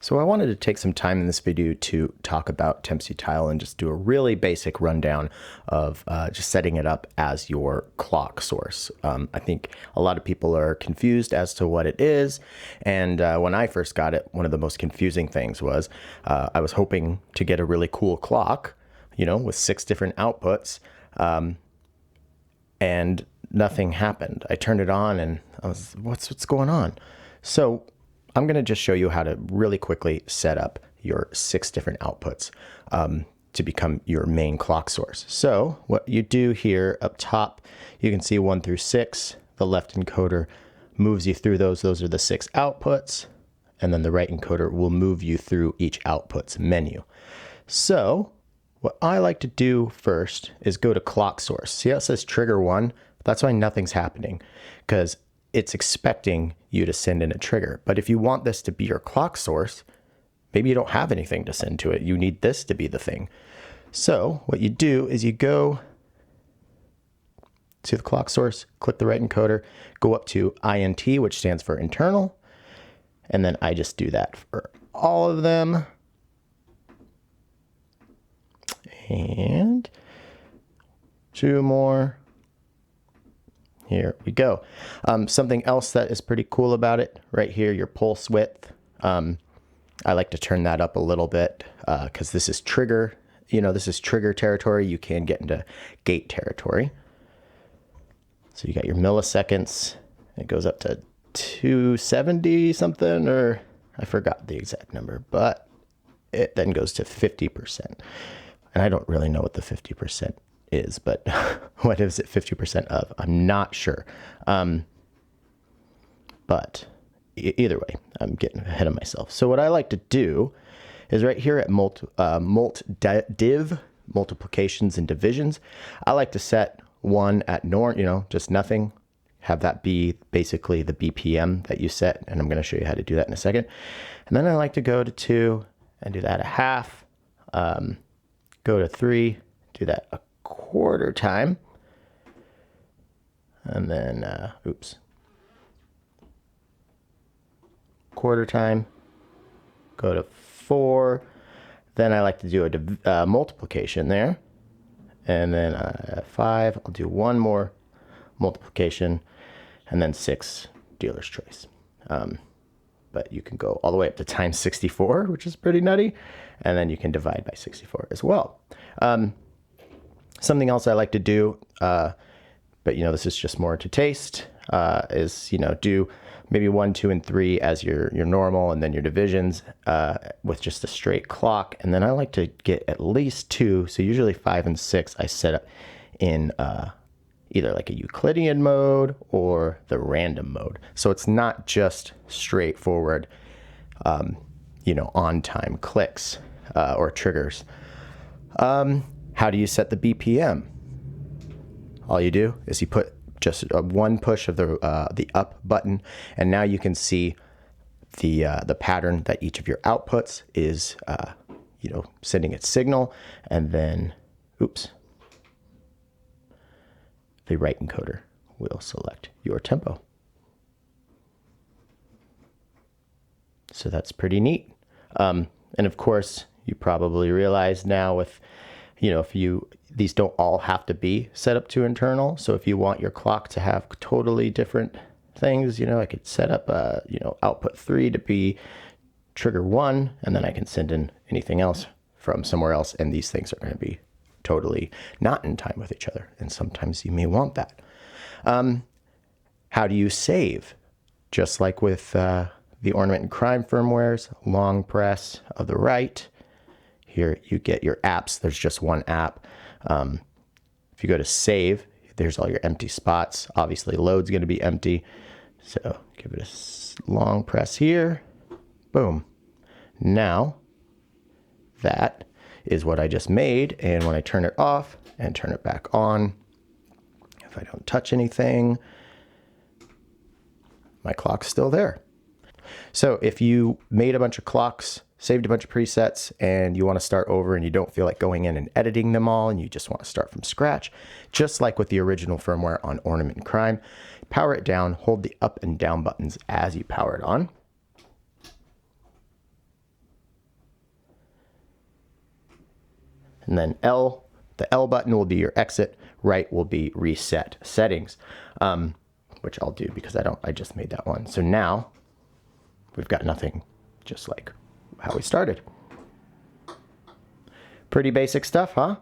So I wanted to take some time in this video to talk about Temps Utile and just do a really basic rundown of just setting it up as your clock source. I think a lot of people are confused as to what it is, and when I first got it, one of the most confusing things was I was hoping to get a really cool clock, you know, with 6 different outputs, and nothing happened. I turned it on and I was, what's going on? So I'm going to just show you how to really quickly set up your 6 different outputs to become your main clock source. So what you do here up top, you can see 1 through 6. The left encoder moves you through those. Those are the 6 outputs. And then the right encoder will move you through each outputs menu. So what I like to do first is go to clock source. See how it says trigger 1? That's why nothing's happening, because it's expecting you to send in a trigger. But if you want this to be your clock source, maybe you don't have anything to send to it. You need this to be the thing. So what you do is you go to the clock source, click the right encoder, go up to INT, which stands for internal. And then I just do that for all of them. And 2 more. Here we go. Something else that is pretty cool about it, right here, your pulse width. I like to turn that up a little bit because this is trigger, this is trigger territory. You can get into gate territory. So you got your milliseconds. It goes up to 270 something, or I forgot the exact number, but it then goes to 50%. And I don't really know what the 50% is, but what is it 50% of? I'm not sure. But either way, I'm getting ahead of myself. So what I like to do is right here at div, multiplications and divisions, I like to set 1 at just nothing. Have that be basically the BPM that you set, and I'm going to show you how to do that in a second. And then I like to go to 2 and do that a half. Go to 3, do that a quarter time, and then quarter time, go to 4. Then I like to do a multiplication there, and then at 5 I'll do 1 more multiplication, and then 6 dealer's choice. But you can go all the way up to times 64, which is pretty nutty, and then you can divide by 64 as well. Something else I like to do, but this is just more to taste, is do maybe 1, 2, and 3 as your normal, and then your divisions with just a straight clock. And then I like to get at least 2, so usually 5 and 6 I set up in either like a Euclidean mode or the random mode. So it's not just straightforward, on time clicks or triggers. How do you set the BPM? All you do is you put just 1 push of the up button, and now you can see the pattern that each of your outputs is, sending its signal, and then, the right encoder will select your tempo. So that's pretty neat. And of course, you probably realize now with, these don't all have to be set up to internal. So if you want your clock to have totally different things, I could set up, output 3 to be trigger 1, and then I can send in anything else from somewhere else. And these things are going to be totally not in time with each other. And sometimes you may want that. How do you save? Just like with the Ornament and Crime firmwares, long press of the right. Here you get your apps. There's just 1 app. If you go to save, there's all your empty spots. Obviously load's going to be empty. So give it a long press here. Boom. Now that is what I just made. And when I turn it off and turn it back on, if I don't touch anything, my clock's still there. So if you made a bunch of clocks, saved a bunch of presets, and you want to start over and you don't feel like going in and editing them all, and you just want to start from scratch, just like with the original firmware on Ornament and Crime, power it down, hold the up and down buttons as you power it on. And then L, the L button will be your exit. Right will be reset settings, which I'll do because I just made that one. So now we've got nothing, just like how we started. Pretty basic stuff, huh?